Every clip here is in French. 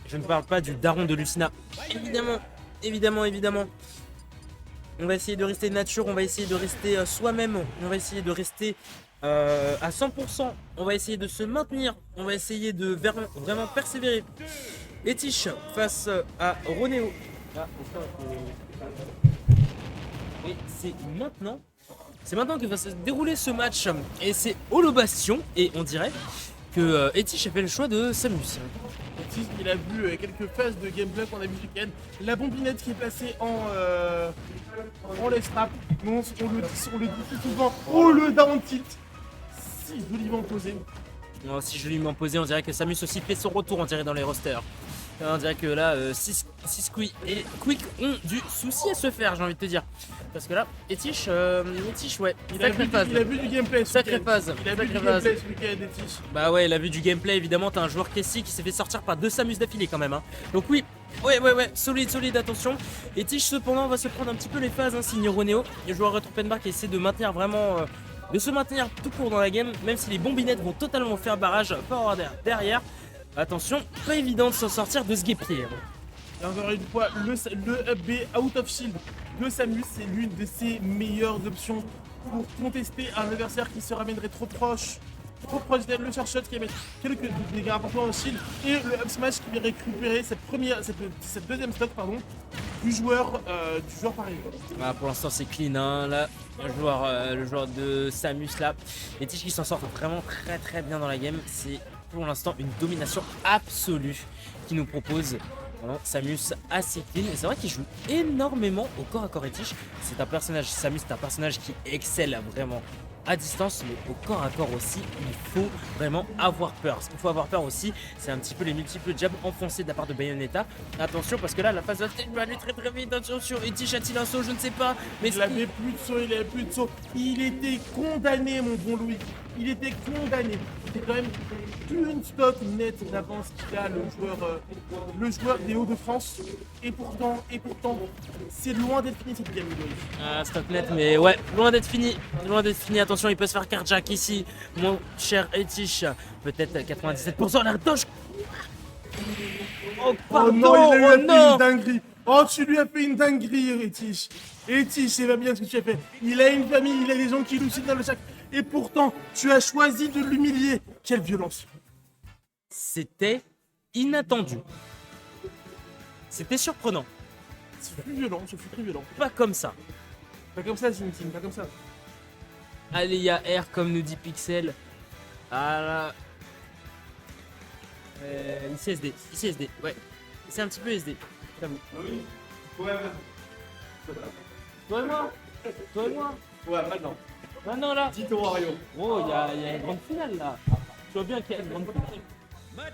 Je ne parle pas du daron de Lucina. Évidemment, évidemment, évidemment. On va essayer de rester nature, on va essayer de rester soi-même, on va essayer de rester à 100%, on va essayer de se maintenir, on va essayer de vraiment persévérer. Etish face à Ronéo. Ah, et c'est maintenant. C'est maintenant que va se dérouler ce match. Et c'est Holo Bastion. Et on dirait que Etish a fait le choix de Samus. Etish, il a vu quelques phases de gameplay qu'on a vu ce week-end. La bombinette qui est passée en laisse trap. Non, on le dit souvent. Oh, le down tilt. Si joliment posé. Non, si je lui m'en posais, on dirait que Samus aussi fait son retour, on dirait, dans les rosters. On dirait que là, Siskui et Quick ont du souci à se faire, j'ai envie de te dire. Parce que là, Etish, ouais, il a vu du gameplay. Sacrée phase. Il a vu du gameplay ce week-end, Etish. Bah ouais, il a vu du gameplay, évidemment. T'as un joueur Kessie qui s'est fait sortir par 2 Samus d'affilée quand même. Hein. Donc oui, ouais, solide, attention. Etish, cependant, va se prendre un petit peu les phases, hein, signe Ronéo. Le joueur Retro Penbar qui essaie de maintenir vraiment. De se maintenir tout court dans la game, même si les bombinettes vont totalement faire barrage par derrière. Attention, pas évident de s'en sortir de ce guépier. Et encore une fois, le up B out of shield de Samus, c'est l'une de ses meilleures options pour contester un adversaire qui se ramènerait trop proche d'elle. Le charge shot qui va mettre quelques dégâts importants au shield et le up smash qui va récupérer cette deuxième stock du joueur pareil. Ah, pour l'instant c'est clean, hein. Là le joueur de Samus là, Etish qui s'en sort vraiment très bien dans la game. C'est pour l'instant une domination absolue qui nous propose Samus assez clean. Et c'est vrai qu'il joue énormément au corps à corps. Etish, c'est un personnage, Samus c'est un personnage qui excelle vraiment à distance, mais au corps à corps aussi, il faut vraiment avoir peur. Ce qu'il faut avoir peur aussi, c'est un petit peu les multiples jabs enfoncés de la part de Bayonetta. Attention, parce que là, la phase de stage va aller très vite. Attention, Etish a-t-il un saut? Je ne sais pas. Mais il avait plus de saut, il était condamné, mon bon Louis. Il était condamné. C'était quand même une stock nette d'avance qu'il a, le joueur des Hauts-de-France. Et pourtant, c'est loin d'être fini cette game, Louis. Ah, stock net, mais ouais, loin d'être fini. Attention, il peut se faire carjack ici, mon cher Etish. Peut-être 97% la touche. Oh, pardon, non, il a fait non. une dinguerie. Oh, tu lui as fait une dinguerie, Etish. Etish, c'est pas bien ce que tu as fait. Il a une famille, il a des gens qui le citent dans le sac. Et pourtant, tu as choisi de l'humilier. Quelle violence. C'était inattendu. C'était surprenant. C'est plus violent, c'est très violent. Pas comme ça. Pas comme ça, Zintin, pas comme ça. Allez, il y a R comme nous dit Pixel. Ah là. Ici SD, ouais. C'est un petit peu SD, j'avoue. Oui. Ouais, Toi et moi. Ouais, maintenant. Maintenant là. Dis ton Wario. Oh, il y a une grande finale là. Tu vois bien qu'il y a une grande finale.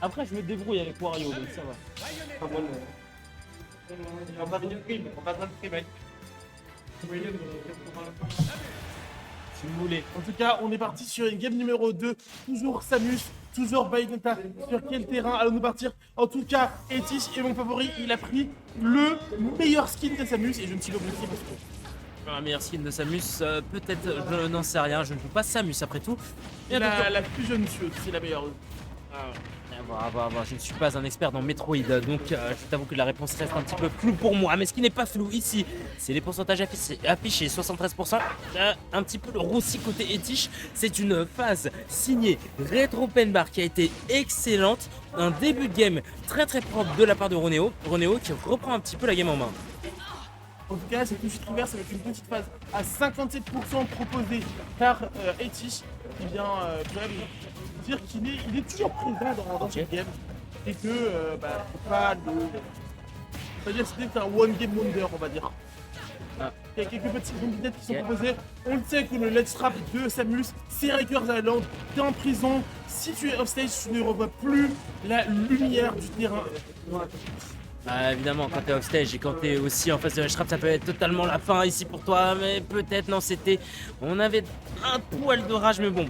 Après, je me débrouille avec Wario, donc ça va. On va faire une prime, mec. Si vous voulez. En tout cas, on est parti sur une game numéro 2. Toujours Samus, toujours Bayonetta. Sur quel terrain allons-nous partir? En tout cas, Etish est mon favori. Il a pris le meilleur skin de Samus et je ne suis pas blessé parce que... Un meilleur skin de Samus, peut-être, je n'en sais rien. Je ne joue pas Samus après tout. La plus jeune tueuse, c'est la meilleure. À voir. Je ne suis pas un expert dans Metroid, donc je t'avoue que la réponse reste un petit peu floue pour moi. Mais ce qui n'est pas flou ici, c'est les pourcentages affichés. 73%, un petit peu le roussi côté Etish. C'est une phase signée Retro Penbar qui a été excellente. Un début de game très propre de la part de Ronéo. Ronéo qui reprend un petit peu la game en main. En tout cas, c'est une chute reverse avec une petite phase à 57% proposée par Etish. Qui vient quand même dire qu'il est toujours présent dans cette game. Et que, faut pas le... On va dire que c'était un one game wonder, on va dire. Ah. Il y a quelques petites bombinettes qui sont proposées. On le sait que le let's trap de Samus, c'est Rikers Island. T'es en prison. Si tu es offstage, tu ne revois plus la lumière du terrain. Bah évidemment, quand t'es offstage et quand t'es aussi en face de la trap, ça peut être totalement la fin ici pour toi, mais peut-être non, c'était... On avait un poil de rage, mais bon,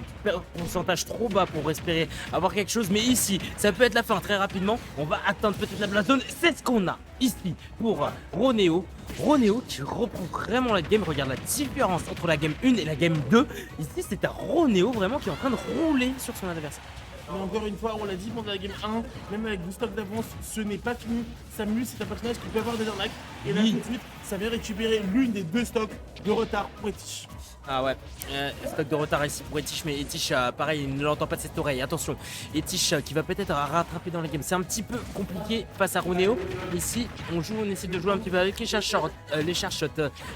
pourcentage trop bas pour espérer avoir quelque chose, mais ici, ça peut être la fin très rapidement. On va atteindre peut-être la blast zone, c'est ce qu'on a ici pour Ronéo. Ronéo qui reprend vraiment la game, regarde la différence entre la game 1 et la game 2. Ici, c'est un Ronéo vraiment qui est en train de rouler sur son adversaire. Mais encore une fois, on l'a dit pendant la game 1, même avec 2 stocks d'avance, ce n'est pas fini. Samus, c'est un personnage qui peut avoir des arnaques. Et là, tout de suite, ça vient récupérer l'une des 2 stocks de retard pour Etich. Ah ouais, stock de retard ici pour Etich, mais Etich, pareil, il ne l'entend pas de cette oreille. Attention, Etich qui va peut-être rattraper dans la game. C'est un petit peu compliqué face à Roneo. Ici, on essaie de jouer un petit peu avec les charge shots.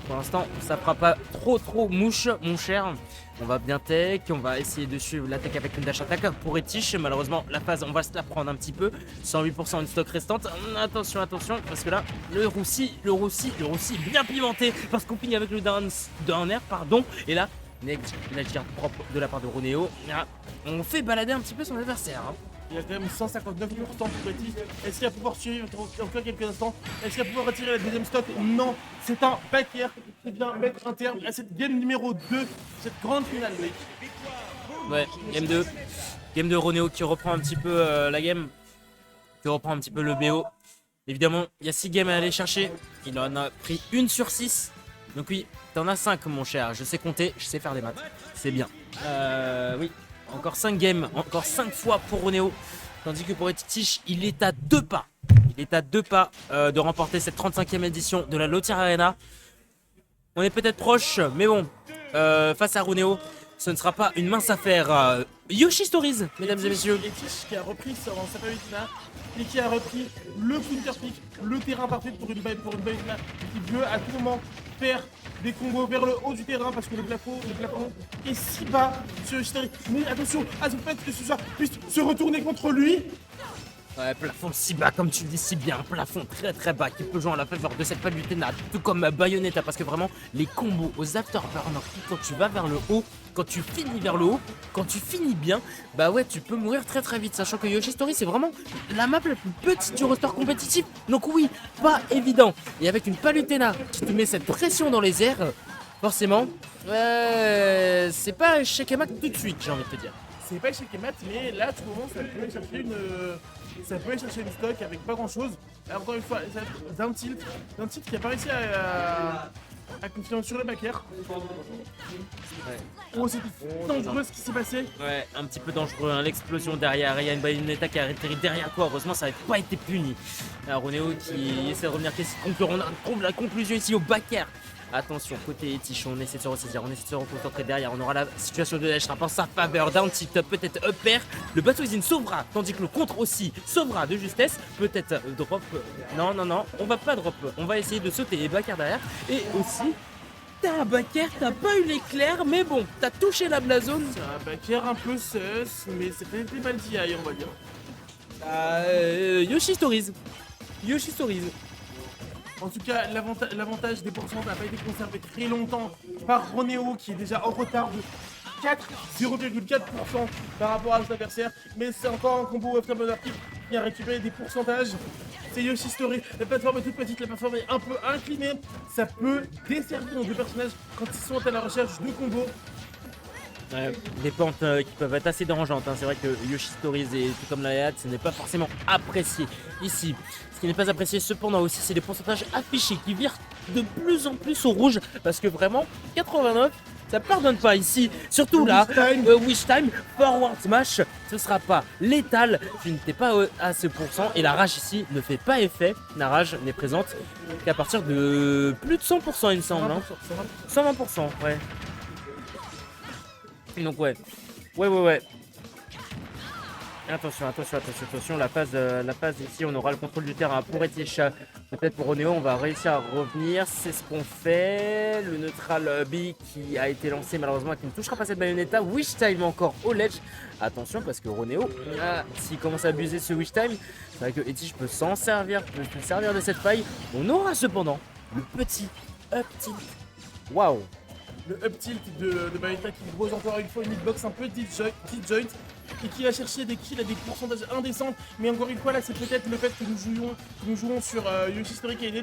Pour l'instant, ça fera pas trop mouche, mon cher. On va bien tech, on va essayer de suivre l'attaque avec une dash attack pour Etich. Malheureusement, la phase, on va se la prendre un petit peu. 108% une stock restante. Attention, parce que là, le roussi bien pimenté parce qu'on finit avec le down air, pardon. Et là, next, la tire propre de la part de Roneo. On fait balader un petit peu son adversaire. Il y a quand même 159% pour Etich. Est-ce qu'il va pouvoir suivre encore quelques instants? Est-ce qu'il va pouvoir retirer la deuxième stock? Non, c'est un back air qui vient mettre un terme à cette game numéro 2, cette grande finale, mec. Ouais, game 2. Game de Roneo qui reprend un petit peu la game. Qui reprend un petit peu le BO. Évidemment, il y a 6 games à aller chercher. Il en a pris 1 sur 6. Donc oui, t'en as 5 mon cher. Je sais compter, je sais faire des maths. C'est bien. Oui, encore 5 games, encore 5 fois pour Roneo. Tandis que pour Etich, il est à 2 pas. Il est à 2 pas de remporter cette 35e édition de la Lotier Arena. On est peut-être proche, mais bon, face à Roneo, ce ne sera pas une mince affaire. Yoshi Stories, mesdames et messieurs. Etich qui a repris sa Palutina et qui a repris le counter pick, le terrain parfait pour une Palutina qui veut à tout moment faire des combos vers le haut du terrain parce que le plafond est si bas sur Yoshi Stories. Mais attention à ce fait que ce soit puisse se retourner contre lui. Ouais, plafond si bas, comme tu le dis si bien, plafond très bas qui peut jouer en la faveur de cette Palutena, tout comme Bayonetta, parce que vraiment les combos aux afterburners, quand tu vas vers le haut, quand tu finis vers le haut, quand tu finis bien, bah ouais, tu peux mourir très vite, sachant que Yoshi Story c'est vraiment la map la plus petite du roster compétitif, donc oui, pas évident. Et avec une Palutena qui te met cette pression dans les airs, forcément, c'est pas échec et mat tout de suite, j'ai envie de te dire. C'est pas échec et mat, mais là, tout le monde, ça peut aller chercher une stock avec pas grand chose. Encore une fois, d'un tilt qui a pas réussi à continuer sur le back air. Ouais. Oh, c'était dangereux ce qui s'est passé. Ouais, un petit peu dangereux, hein, l'explosion derrière. Il y a une Bayonetta qui a atterri derrière toi. Heureusement, ça n'avait pas été puni. Roneo qui essaie de revenir. On trouve la conclusion ici au back air. Attention, côté Etich, on essaie de se ressaisir, on essaie de se reconcentrer derrière. On aura la situation de Dash en sa faveur. Down tilt, peut-être up air. Le Batoizine sauvera, tandis que le contre aussi sauvera de justesse. Peut-être drop. Non, on va pas drop. On va essayer de sauter les back air derrière. Et aussi, t'as un back air, t'as pas eu l'éclair, mais bon, t'as touché la blazone. C'est un back air un peu sus, mais c'est pas été mal dit, on va dire. Yoshi Stories. En tout cas, l'avantage des pourcents n'a pas été conservé très longtemps par Roneo qui est déjà en retard de 0,4% par rapport à son adversaire. Mais c'est encore un combo Afterburner qui a récupéré des pourcentages. C'est Yoshi Story. La plateforme est toute petite, la plateforme est un peu inclinée. Ça peut desservir nos deux personnages quand ils sont à la recherche de combos. Des pentes qui peuvent être assez dérangeantes, hein. C'est vrai que Yoshi Stories et tout comme la Hayat, ce n'est pas forcément apprécié ici. Ce qui n'est pas apprécié cependant aussi, c'est les pourcentages affichés qui virent de plus en plus au rouge. Parce que vraiment, 89, ça pardonne pas ici. Surtout là, Wish Time, Forward Smash, ce sera pas létal. Tu n'étais pas à ce pourcent. Et la rage ici ne fait pas effet. La rage n'est présente qu'à partir de plus de 100%, il me semble. 120%, ouais. Donc ouais. Attention, la phase ici, on aura le contrôle du terrain pour Etich. Peut-être pour Roneo, on va réussir à revenir, c'est ce qu'on fait. Le neutral B qui a été lancé malheureusement, qui ne touchera pas cette Bayonetta. Wish Time encore au ledge. Attention parce que Roneo, s'il commence à abuser ce Wish Time, c'est vrai que Etich peut s'en servir, peut se servir de cette faille. On aura cependant le petit up tilt. Waouh! Le up tilt de Bayonetta qui pose encore une fois une hitbox un peu disjoint et qui va chercher des kills à des pourcentages indécents. Mais encore une fois, là, c'est peut-être le fait que nous jouons sur Yoshi Story qui est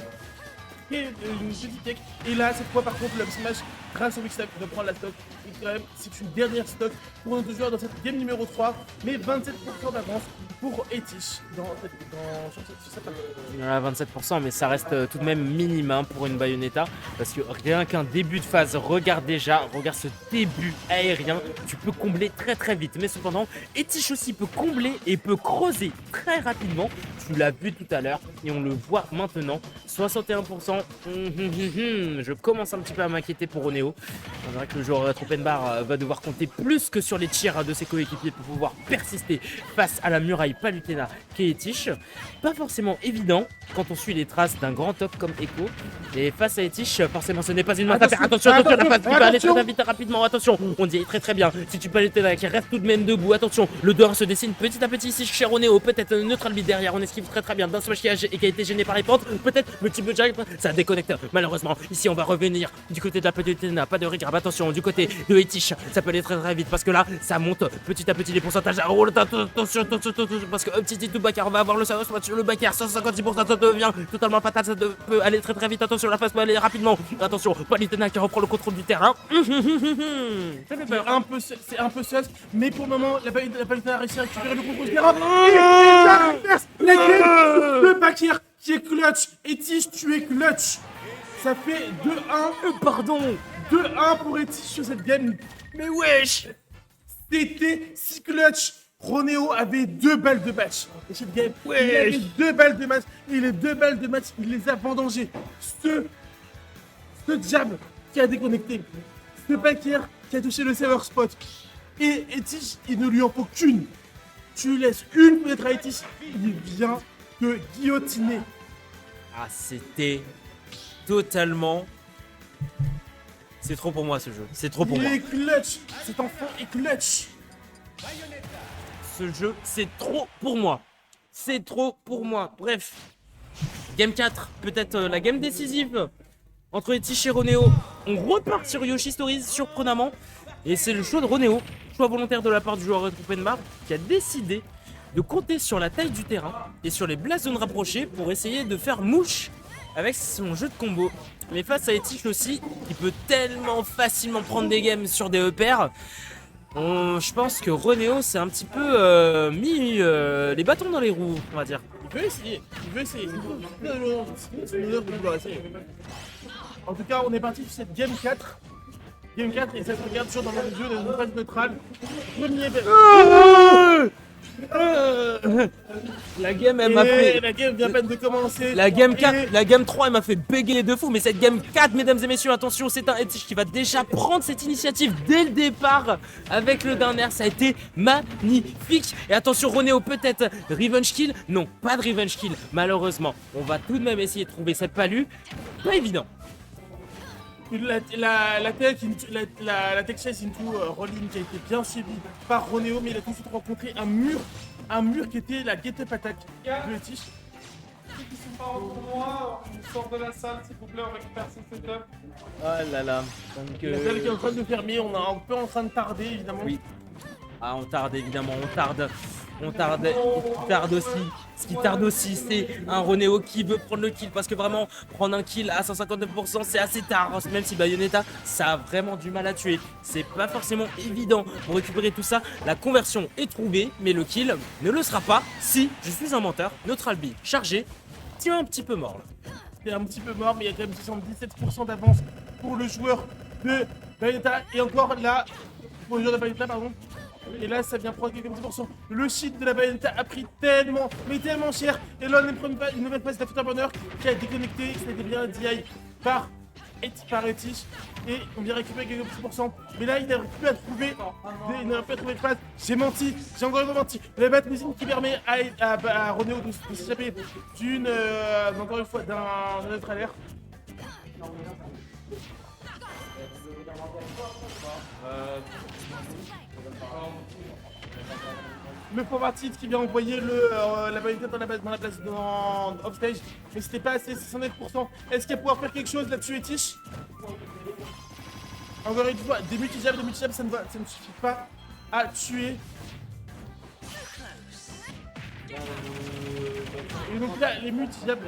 une petite tech. Et là, cette fois, par contre, le smash grâce au Wish Time de prendre la stock. Et quand même, c'est une dernière stock pour nos deux joueurs dans cette game numéro 3. Mais 27% d'avance pour Etish sur cette partie. À 27%, mais ça reste tout de même minime pour une Bayonetta. Parce que rien qu'un début de phase, regarde ce début aérien, tu peux combler très très vite. Mais cependant, Etish aussi peut combler et peut creuser très rapidement. Tu l'as vu tout à l'heure et on le voit maintenant. 61%, je commence un petit peu à m'inquiéter pour Ronéo. On dirait que le joueur Tropenbar va devoir compter plus que sur les tirs de ses coéquipiers pour pouvoir persister face à la muraille Palutena qu'est Etish. Pas forcément évident quand on suit les traces d'un grand top comme Echo. Et face à Etish, forcément ce n'est pas une main à faire. Attention, la phase qui va aller très vite rapidement. Attention, on dit très bien. Si tu Palutena qui reste tout de même debout, attention, le 2-1 se dessine petit à petit ici chez Ronéo. Peut-être neutral beat derrière, on esquive très bien d'un smash qui a été gêné par les pentes. Peut-être multiple jack, ça déconnecte malheureusement. Ici on va revenir du côté de la Palutena, pas de regrab. Attention, du côté de Etish, ça peut aller très vite parce que là, ça monte petit à petit les pourcentages. Oh, attention, parce que petit tout backer, on va avoir le service sur le backer, 156%, ça devient totalement fatal, ça peut aller très vite. Attention, la phase peut aller rapidement. Attention, Palutena qui reprend le contrôle du terrain. Ça fait peur. C'est un peu seul, mais pour le moment, la Palutena a réussi à récupérer le contrôle du terrain. Et la game, le backer qui est clutch. Etish, tu es clutch. Ça fait 2-1. Pardon. 2-1 pour Etish sur cette game. Mais wesh. C'était si clutch. Ronéo avait 2 balles de match. Et cette game, wesh. Il avait 2 balles de match. Et les 2 balles de match, il les a vendangées. Ce diable qui a déconnecté. Ce backer qui a touché le server spot. Et Etish, il ne lui en faut qu'une. Tu laisses une fenêtre à Etish, il vient te guillotiner. Ah, c'était totalement... C'est trop pour moi ce jeu, c'est trop pour moi. Il est clutch, cet enfant est clutch. Ce jeu, c'est trop pour moi. C'est trop pour moi. Bref, game 4, peut-être la game décisive entre Etish et Ronéo. On repart sur Yoshi Stories surprenamment. Et c'est le choix de Ronéo, choix volontaire de la part du joueur Tropenbar, qui a décidé de compter sur la taille du terrain et sur les blasts zones rapprochées pour essayer de faire mouche avec son jeu de combo. Mais face à Etish aussi, qui peut tellement facilement prendre des games sur des EPR, je pense que Ronéo s'est un petit peu mis les bâtons dans les roues, on va dire. Il veut essayer. C'est une honneur de vouloir essayer. En tout cas, on est parti sur cette game 4. Game 4 et ça se regarde toujours dans le jeu dans une phase neutrale. Premier La game elle m'a fait... La game vient à peine de commencer. La game 4, la game 3 elle m'a fait bégayer de fou. Mais cette game 4, mesdames et messieurs, attention, c'est un Etish qui va déjà prendre cette initiative dès le départ avec le down air. Ça a été magnifique. Et attention, Ronéo, peut-être revenge kill. Non, pas de revenge kill, malheureusement. On va tout de même essayer de trouver cette palue. Pas évident. La tech chase into rolling qui a été bien suivi par Ronéo, mais il a tout de suite rencontré un mur qui était la get up attack de Etish. Ceux qui sont pas en tournoi, on sort de la salle s'il vous plaît, on récupère son setup. Oh là là. Donc, La salle qui est en train de fermer, on est un peu en train de tarder évidemment. Oui. Ah, on tarde évidemment, on tarde aussi. Ce qui tarde aussi, c'est un Ronéo qui veut prendre le kill. Parce que vraiment, prendre un kill à 159%, c'est assez tard. Même si Bayonetta, ça a vraiment du mal à tuer. C'est pas forcément évident pour récupérer tout ça. La conversion est trouvée, mais le kill ne le sera pas si je suis un menteur. Neutral B chargé, tiens un petit peu mort là. C'est un petit peu mort, mais il y a quand même 77% d'avance pour le joueur de Bayonetta. Et encore là, pour le joueur de Bayonetta, pardon. Et là, ça vient prendre quelques petits pourcents. Le shit de la Bayonetta a pris tellement, mais tellement cher. Et là, on a une nouvelle phase d'Afterburner qui a été connectée. Ça a été bien DI par Etish. Et on vient récupérer quelques petits pourcents. Mais là, il n'arrive plus à trouver. Il n'arrive plus à trouver de phase. J'ai menti. J'ai encore menti. La Bat Machine qui permet à Ronéo de s'échapper d'une. Encore une fois, d'un autre alerte. Le forward qui vient envoyer la Bayonetta dans la place offstage, mais c'était pas assez, 69%. Est-ce qu'il va pouvoir faire quelque chose là-dessus, Etish? Encore une fois, des multi-jabs, ça ne suffit pas à tuer. Et donc là, les multi-jabs.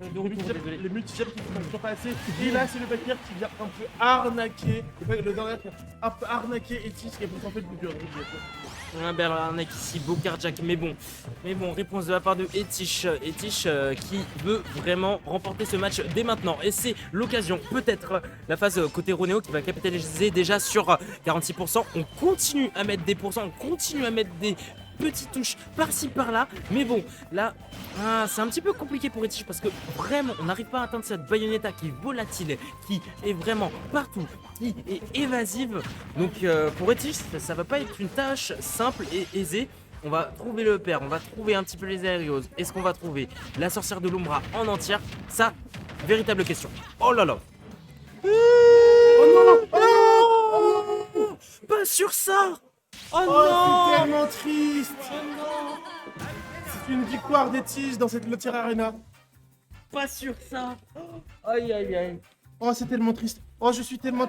De retour, désolé. Le multi-jab qui ne fonctionne pas assez. Et là, c'est le Bakir qui vient un peu arnaquer. Le dernier qui a un peu arnaqué Etich qui est pourtant fait le plus dur. Un bel arnaque ici, beau cardiaque, mais bon, réponse de la part de Etich, qui veut vraiment remporter ce match dès maintenant. Et c'est l'occasion, peut-être la phase côté Ronéo qui va capitaliser déjà sur 46%. On continue à mettre des pourcents, on continue à mettre des petites touches par-ci par-là. Mais bon, là, c'est un petit peu compliqué pour Etich parce que vraiment, on n'arrive pas à atteindre cette Bayonetta qui est volatile, qui est vraiment partout, qui est évasive. Donc pour Etich, ça va pas être une tâche simple et aisée. On va trouver le père, on va trouver un petit peu les aérios. Est-ce qu'on va trouver la sorcière de l'Umbra en entière? Ça, véritable question. Oh là là. Oh non, oh non, Pas sur ça. Oh, oh, non. c'est tellement triste. C'est une victoire d'Etich dans cette Lotier Arena. Pas sur ça. Aïe aïe aïe. Oh, c'est tellement triste. Oh, je suis tellement